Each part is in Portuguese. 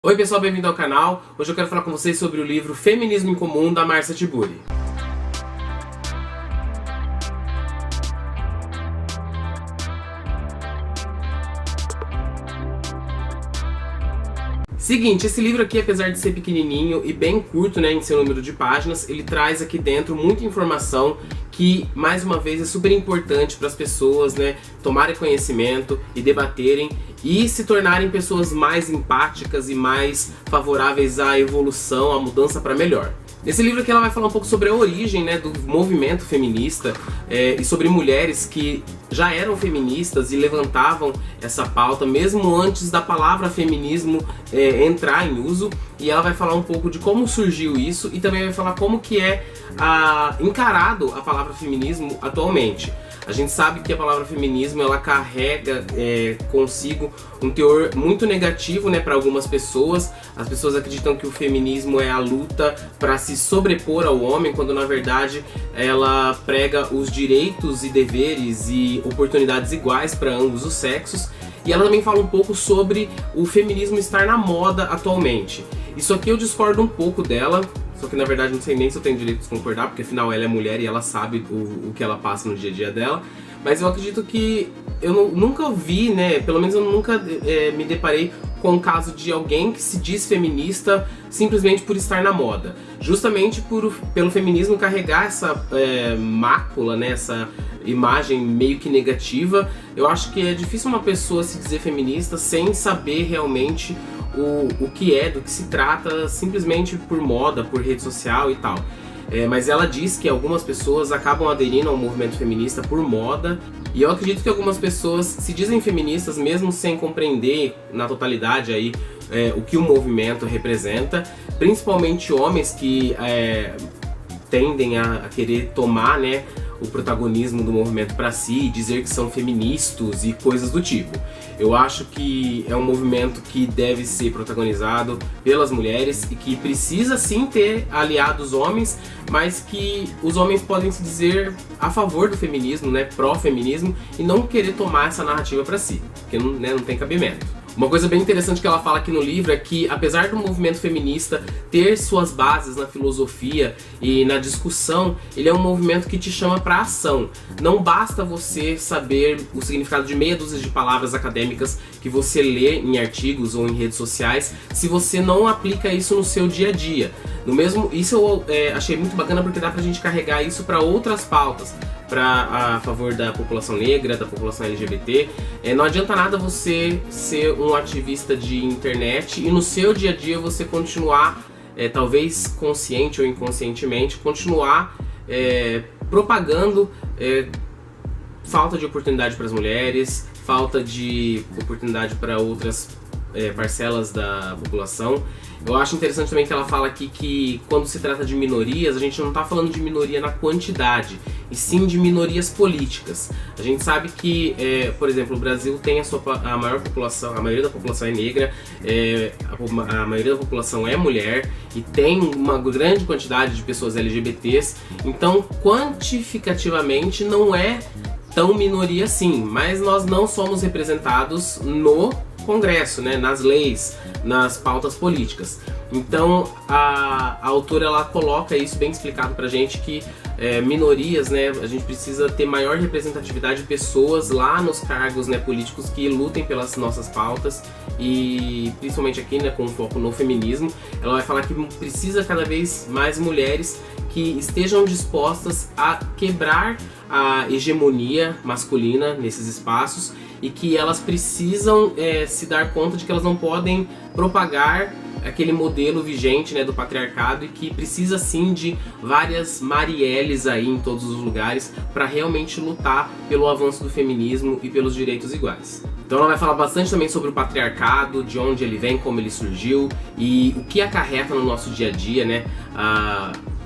Oi pessoal, bem-vindo ao canal. Hoje eu quero falar com vocês sobre o livro Feminismo em Comum, da Marcia Tiburi. Seguinte, esse livro aqui, apesar de ser pequenininho e bem curto, né, em seu número de páginas, ele traz aqui dentro muita informação que, mais uma vez, é super importante para as pessoas, né, tomarem conhecimento e debaterem e se tornarem pessoas mais empáticas e mais favoráveis à evolução, à mudança para melhor. Nesse livro aqui ela vai falar um pouco sobre a origem, né, do movimento feminista e sobre mulheres que já eram feministas e levantavam essa pauta mesmo antes da palavra feminismo entrar em uso. E ela vai falar um pouco de como surgiu isso e também vai falar como que é encarado a palavra feminismo atualmente. A gente sabe que a palavra feminismo ela carrega consigo um teor muito negativo, né, para algumas pessoas. As pessoas acreditam que o feminismo é a luta para se sobrepor ao homem, quando na verdade ela prega os direitos e deveres e oportunidades iguais para ambos os sexos. E ela também fala um pouco sobre o feminismo estar na moda atualmente. Isso aqui eu discordo um pouco dela. Só que na verdade não sei nem se eu tenho direito de concordar, porque afinal ela é mulher e ela sabe o que ela passa no dia a dia dela. Mas eu acredito que eu nunca vi, né, pelo menos eu nunca me deparei com o caso de alguém que se diz feminista simplesmente por estar na moda. Justamente pelo feminismo carregar essa mácula, né, essa imagem meio que negativa. Eu acho que é difícil uma pessoa se dizer feminista sem saber realmente o que é, do que se trata, simplesmente por moda, por rede social e tal. Mas ela diz que algumas pessoas acabam aderindo ao movimento feminista por moda, e eu acredito que algumas pessoas se dizem feministas mesmo sem compreender na totalidade aí o que o movimento representa, principalmente homens que tendem a querer tomar, né, o protagonismo do movimento para si, dizer que são feministas e coisas do tipo. Eu acho que é um movimento que deve ser protagonizado pelas mulheres e que precisa sim ter aliados homens, mas que os homens podem se dizer a favor do feminismo, né, pró-feminismo, e não querer tomar essa narrativa para si, porque não tem cabimento. Uma coisa bem interessante que ela fala aqui no livro é que, apesar do movimento feminista ter suas bases na filosofia e na discussão, ele é um movimento que te chama para ação. Não basta você saber o significado de meia dúzia de palavras acadêmicas que você lê em artigos ou em redes sociais, se você não aplica isso no seu dia a dia. Isso eu achei muito bacana, porque dá pra gente carregar isso para outras pautas, a favor da população negra, da população LGBT. Não adianta nada você ser um ativista de internet e no seu dia a dia você continuar, talvez consciente ou inconscientemente, continuar propagando falta de oportunidade para as mulheres, falta de oportunidade para outras parcelas da população. Eu acho interessante também que ela fala aqui que quando se trata de minorias, a gente não está falando de minoria na quantidade, e sim de minorias políticas. A gente sabe que, por exemplo, o Brasil tem a maior população, a maioria da população é negra, a maioria da população é mulher, e tem uma grande quantidade de pessoas LGBTs, então quantificativamente não é tão minoria assim, mas nós não somos representados no Congresso, né, nas leis, nas pautas políticas. Então a autora ela coloca isso bem explicado pra gente, que minorias, né, a gente precisa ter maior representatividade de pessoas lá nos cargos, né, políticos que lutem pelas nossas pautas, e principalmente aqui, né, com foco no feminismo. Ela vai falar que precisa cada vez mais mulheres que estejam dispostas a quebrar a hegemonia masculina nesses espaços, e que elas precisam se dar conta de que elas não podem propagar aquele modelo vigente, né, do patriarcado, e que precisa sim de várias Marielles aí em todos os lugares para realmente lutar pelo avanço do feminismo e pelos direitos iguais. Então ela vai falar bastante também sobre o patriarcado, de onde ele vem, como ele surgiu e o que acarreta no nosso dia a dia, né,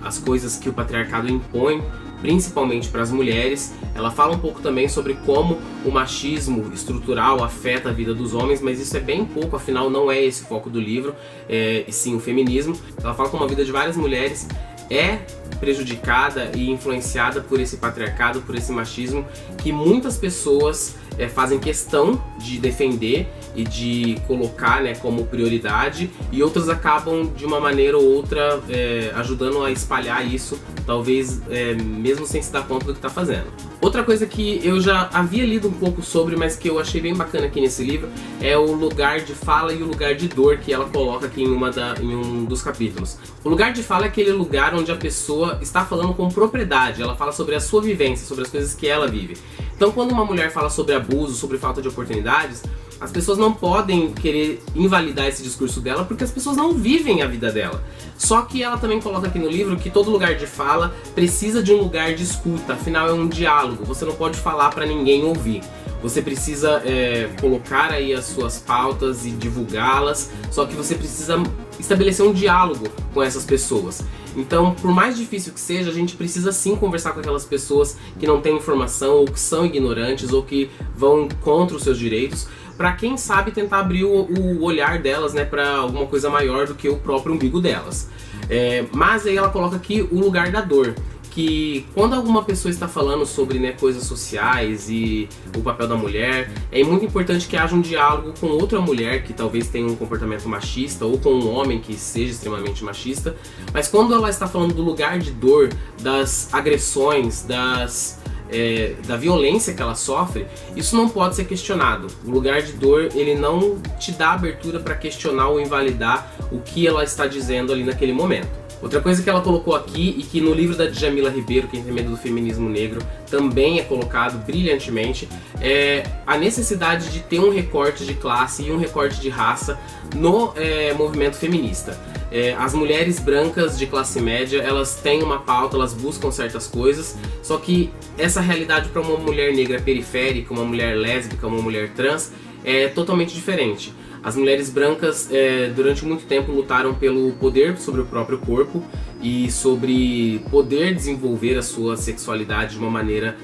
as coisas que o patriarcado impõe, principalmente para as mulheres. Ela fala um pouco também sobre como o machismo estrutural afeta a vida dos homens, mas isso é bem pouco, afinal não é esse o foco do livro, e sim o feminismo. Ela fala como a vida de várias mulheres é prejudicada e influenciada por esse patriarcado, por esse machismo, que muitas pessoas fazem questão de defender e de colocar, né, como prioridade, e outras acabam de uma maneira ou outra ajudando a espalhar isso, talvez mesmo sem se dar conta do que está fazendo. Outra coisa que eu já havia lido um pouco sobre, mas que eu achei bem bacana aqui nesse livro, é o lugar de fala e o lugar de dor que ela coloca aqui em um dos capítulos. O lugar de fala é aquele lugar onde a pessoa está falando com propriedade, ela fala sobre a sua vivência, sobre as coisas que ela vive. Então quando uma mulher fala sobre abuso, sobre falta de oportunidades, as pessoas não podem querer invalidar esse discurso dela porque as pessoas não vivem a vida dela. Só que ela também coloca aqui no livro que todo lugar de fala precisa de um lugar de escuta, afinal é um diálogo, você não pode falar para ninguém ouvir. Você precisa colocar aí as suas pautas e divulgá-las, só que você precisa estabelecer um diálogo com essas pessoas. Então, por mais difícil que seja, a gente precisa sim conversar com aquelas pessoas que não têm informação, ou que são ignorantes, ou que vão contra os seus direitos, para quem sabe tentar abrir o olhar delas, né, para alguma coisa maior do que o próprio umbigo delas. Mas aí ela coloca aqui o lugar da dor, que quando alguma pessoa está falando sobre, né, coisas sociais e o papel da mulher, é muito importante que haja um diálogo com outra mulher que talvez tenha um comportamento machista, ou com um homem que seja extremamente machista, mas quando ela está falando do lugar de dor, das agressões, da violência que ela sofre, isso não pode ser questionado. O lugar de dor, ele não te dá abertura para questionar ou invalidar o que ela está dizendo ali naquele momento. Outra coisa que ela colocou aqui, e que no livro da Djamila Ribeiro, Quem Tem Medo do Feminismo Negro, também é colocado brilhantemente, é a necessidade de ter um recorte de classe e um recorte de raça no movimento feminista. As mulheres brancas de classe média, elas têm uma pauta, elas buscam certas coisas, só que essa realidade para uma mulher negra periférica, uma mulher lésbica, uma mulher trans, é totalmente diferente. As mulheres brancas durante muito tempo lutaram pelo poder sobre o próprio corpo e sobre poder desenvolver a sua sexualidade de uma maneira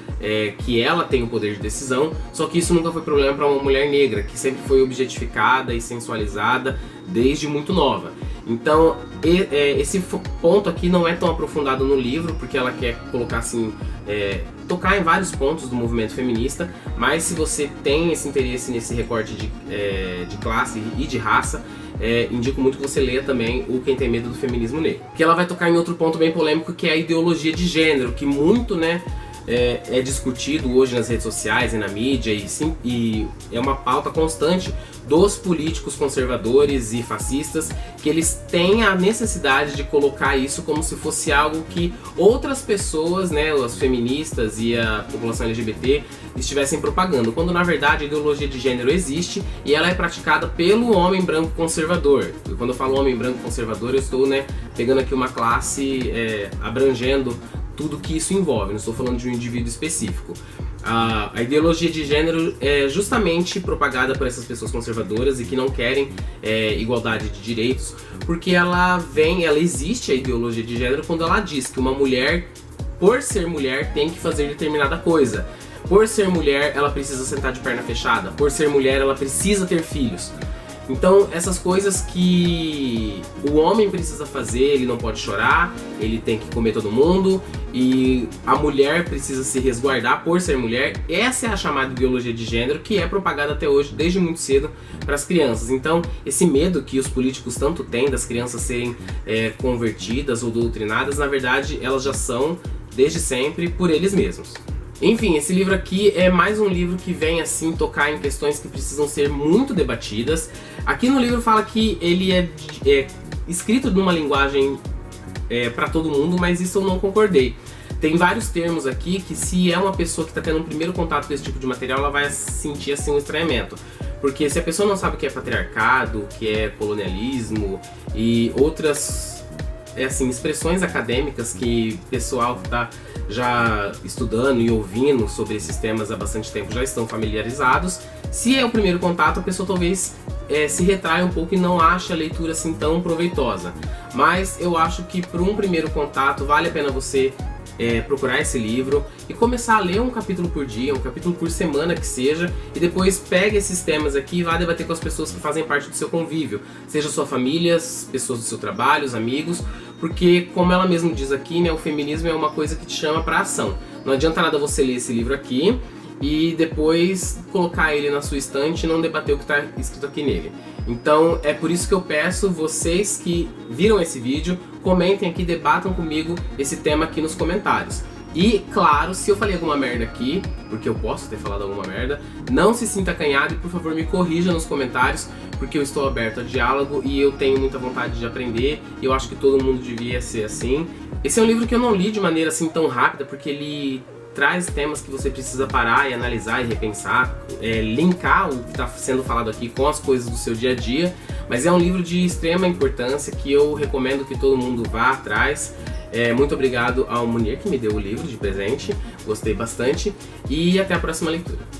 que ela tem o poder de decisão, só que isso nunca foi problema para uma mulher negra, que sempre foi objetificada e sensualizada desde muito nova. Então esse ponto aqui não é tão aprofundado no livro, porque ela quer colocar assim, tocar em vários pontos do movimento feminista, mas se você tem esse interesse nesse recorte de classe e de raça, indico muito que você leia também o Quem Tem Medo do Feminismo Negro. Que ela vai tocar em outro ponto bem polêmico, que é a ideologia de gênero, que muito, né, é discutido hoje nas redes sociais e na mídia, e é uma pauta constante dos políticos conservadores e fascistas, que eles têm a necessidade de colocar isso como se fosse algo que outras pessoas, né, as feministas e a população LGBT, estivessem propagando, quando na verdade a ideologia de gênero existe e ela é praticada pelo homem branco conservador. E quando eu falo homem branco conservador, eu estou, né, pegando aqui uma classe abrangendo tudo que isso envolve, não estou falando de um indivíduo específico. A ideologia de gênero é justamente propagada por essas pessoas conservadoras e que não querem igualdade de direitos, porque ela existe, a ideologia de gênero, quando ela diz que uma mulher, por ser mulher, tem que fazer determinada coisa. Por ser mulher, ela precisa sentar de perna fechada. Por ser mulher, ela precisa ter filhos. Então, essas coisas que o homem precisa fazer, ele não pode chorar, ele tem que comer todo mundo, e a mulher precisa se resguardar por ser mulher. Essa é a chamada ideologia de gênero, que é propagada até hoje, desde muito cedo, para as crianças. Então, esse medo que os políticos tanto têm das crianças serem convertidas ou doutrinadas, na verdade, elas já são, desde sempre, por eles mesmos. Enfim, esse livro aqui é mais um livro que vem assim tocar em questões que precisam ser muito debatidas. Aqui no livro fala que ele é escrito numa linguagem para todo mundo, mas isso eu não concordei. Tem vários termos aqui que, se é uma pessoa que está tendo um primeiro contato com esse tipo de material, ela vai sentir assim um estranhamento. Porque se a pessoa não sabe o que é patriarcado, o que é colonialismo e outras expressões acadêmicas que o pessoal que está já estudando e ouvindo sobre esses temas há bastante tempo já estão familiarizados, se é o primeiro contato, a pessoa talvez se retrai um pouco e não ache a leitura assim tão proveitosa. Mas eu acho que para um primeiro contato vale a pena você procurar esse livro e começar a ler um capítulo por dia, um capítulo por semana que seja, e depois pegue esses temas aqui e vá debater com as pessoas que fazem parte do seu convívio, seja sua família, pessoas do seu trabalho, os amigos, porque, como ela mesma diz aqui, né, o feminismo é uma coisa que te chama para ação. Não adianta nada você ler esse livro aqui e depois colocar ele na sua estante e não debater o que está escrito aqui nele. Então é por isso que eu peço vocês que viram esse vídeo, comentem aqui, debatam comigo esse tema aqui nos comentários. E claro, se eu falei alguma merda aqui, porque eu posso ter falado alguma merda, não se sinta acanhado e por favor me corrija nos comentários, porque eu estou aberto a diálogo e eu tenho muita vontade de aprender e eu acho que todo mundo devia ser assim. Esse é um livro que eu não li de maneira assim tão rápida, porque ele traz temas que você precisa parar e analisar e repensar, linkar o que está sendo falado aqui com as coisas do seu dia a dia, mas é um livro de extrema importância que eu recomendo que todo mundo vá atrás. Muito obrigado ao Munir que me deu o livro de presente, gostei bastante e até a próxima leitura.